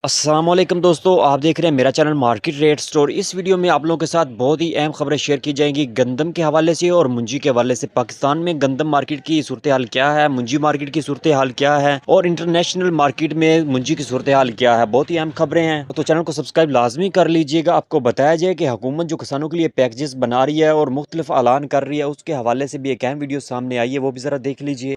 अस्सलामुअलैकुम दोस्तों, आप देख रहे हैं मेरा चैनल मार्केट रेट स्टोर। इस वीडियो में आप लोगों के साथ बहुत ही अहम खबरें शेयर की जाएंगी गंदम के हवाले से और मुंजी के हवाले से। पाकिस्तान में गंदम मार्केट की सूरत हाल क्या है, मुंजी मार्केट की सूरत हाल क्या है और इंटरनेशनल मार्केट में मुंजी की सूरत हाल क्या है, बहुत ही अहम खबरें हैं। तो चैनल को सब्सक्राइब लाजमी कर लीजिएगा। आपको बताया जाए कि हुकूमत जो किसानों के लिए पैकेजेस बना रही है और मुख्तलिफ ऐलान कर रही है, उसके हवाले से भी एक अहम वीडियो सामने आई है, वो भी ज़रा देख लीजिए।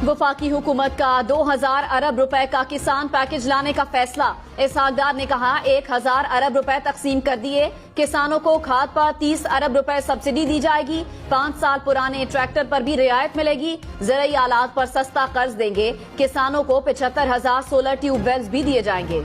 वफाकी हुकूमत का 2000 अरब रुपए का किसान पैकेज लाने का फैसला। इसहाक डार ने कहा 1000 अरब रुपए तकसीम कर दिए। किसानों को खाद पर 30 अरब रुपए सब्सिडी दी जाएगी। 5 साल पुराने ट्रैक्टर पर भी रियायत मिलेगी। ज़रूरी आलात पर सस्ता कर्ज देंगे। किसानों को 75,000 सोलर ट्यूबवेल्स भी दिए जाएंगे।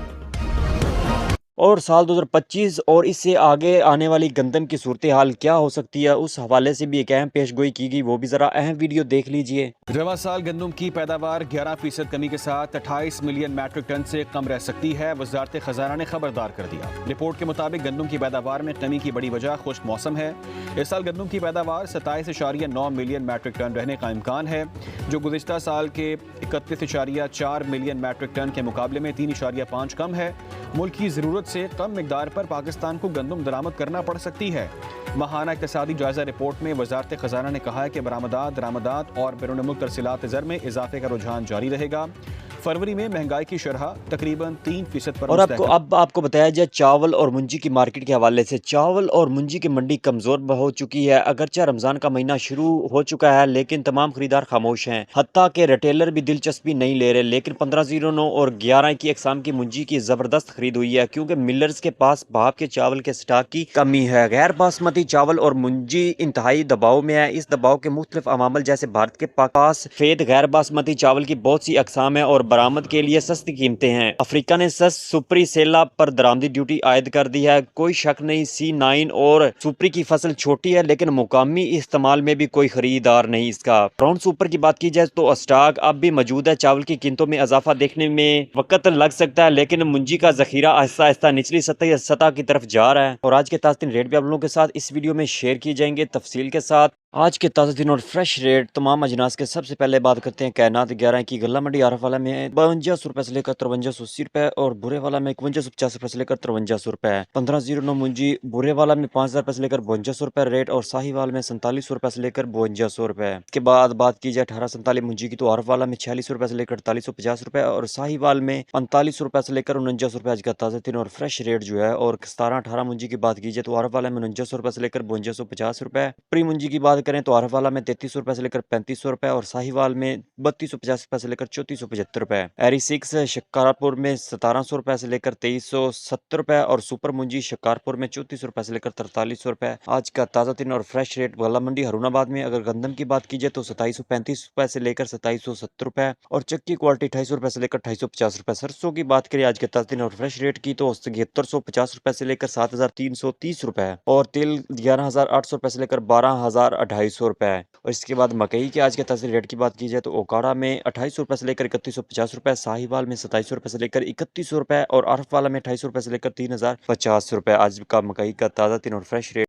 और साल 2025 और इससे आगे आने वाली गंदम की सूरत हाल क्या हो सकती है, उस हवाले से भी एक अहम पेशगोई की गई, वो भी ज़रा अहम वीडियो देख लीजिए। रवा साल गंदम की पैदावार 11% कमी के साथ 28 मिलियन मैट्रिक टन से कम रह सकती है, वजारत खजाना ने खबरदार कर दिया। रिपोर्ट के मुताबिक गंदम की पैदावार में कमी की बड़ी वजह खुश्क मौसम है। इस साल गंदम की पैदावार 27.9 मिलियन मैट्रिक टन रहने का इम्कान है, जो गुज़िश्ता साल के 31.4 मिलियन मैट्रिक टन के मुकाबले में 3.5 कम है। मुल्क की ज़रूरत से कम मिकदार पर पाकिस्तान को गंदम दरामद करना पड़ सकती है। माहाना इक़्तिसादी जायजा रिपोर्ट में वजारत खजाना ने कहा है कि बरामदात, दरामदात और बैरून मुल्क तरसीलात ज़र में इजाफे का रुझान जारी रहेगा। फरवरी में महंगाई की शरह तकरीबन 3% पर। और आपको बताया जाए चावल और मुंजी की मार्केट के हवाले से। चावल और मुंजी की मंडी कमज़ोर हो चुकी है। अगरचे रमज़ान का महीना शुरू हो चुका है, लेकिन तमाम खरीदार खामोश हैं। हत्ता के रिटेलर भी दिलचस्पी नहीं ले रहे। लेकिन 1509 और 11 की अक़साम की मुंजी की ज़बरदस्त खरीद हुई है, क्योंकि मिलर्स के पास भाप के चावल के स्टॉक की कमी है। गैर बासमती चावल और मुंजी इंतहाई दबाव में है। इस दबाव के मुख्तलिफ अवामिल जैसे भारत के पास सफेद गैर बासमती चावल की बहुत सी अक़साम है और बरामद के लिए सस्ती कीमतें हैं। अफ्रीका ने सुपरी सेला पर दरामदी ड्यूटी आयद कर दी है। कोई शक नहीं, C9 और सुपरी की फसल छोटी है, लेकिन मुकामी इस्तेमाल में भी कोई खरीदार नहीं इसका। ब्राउन सुपर की बात की जाए तो स्टॉक अब भी मौजूद है। चावल की कीमतों में इजाफा देखने में वक्त लग सकता है, लेकिन मुंजी का जखीरा आहिस्ता आहिस्ता निचली सतह की तरफ जा रहा है। और आज के ताज़ा तीन रेट भी आप लोगों के साथ इस वीडियो में शेयर किए जाएंगे तफसील के साथ। आज के ताज़ा दिन और फ्रेश रेट तमाम अजनास के। सबसे पहले बात करते हैं कैनात 11 की। गला मंडी आरफ वाला में 5200 रुपए से लेकर 5380 रुपए और बुरे वाला में 5150 रुपए से लेकर 5300 रुपए। 1509 मुंजी बुरे वाला में 5000 रुपए से लेकर 5200 रुपए रेट और साहिवाल में 4700 रुपए से लेकर 5200 रुपए। इसके बाद बात की जाए 1847 मुंजी की तो आरफ वाला में 4600 रुपए से लेकर 4850 रुपए और साहिवाल में 4500 रुपए से लेकर 4900 रुपए। आज का ताज़ा दिन और फ्रेश रेट जो है। और 1718 मुंजी की बात की जाए तो आरफ वाला में 4900 रुपए से लेकर 5250 रुपए। प्री मुंजी की बात करें तो आरफ वाला में 3300 रुपए से लेकर 3500 रुपए और साहिवाल में 3250 रुपए से लेकर 3475 रुपए। एरी 6 शिकारपुर में 1700 रुपए से लेकर 2370 रुपए और सुपर मुंजी शिकारपुर में 3400 रुपए से लेकर 4300 रुपए। आज का ताज़ा दिन और फ्रेश रेट गला मंडी हरूनाबाद में अगर गंदम की बात की जाए तो 2735 रुपए से लेकर 2770 रुपए और चक्की क्वालिटी 2800 रुपए से लेकर 2850 रुपए। सरसों की बात करें आज के ताज़ा दिन और फ्रेश रेट की तो 7350 रुपए से लेकर 7330 रुपए और तेल 11800 रुपए से लेकर 12250 रुपए। और इसके बाद मकई के आज के ताज़ा रेट की बात की जाए तो ओकाड़ा में 2800 रुपए से लेकर 3150 रुपए, साहिवाल में 2700 रुपए से लेकर 3100 रुपए और आरफ वाला में 2800 रुपए से लेकर 3050 रुपए। आज का मकई का ताज़ा दिन और फ्रेश रेट।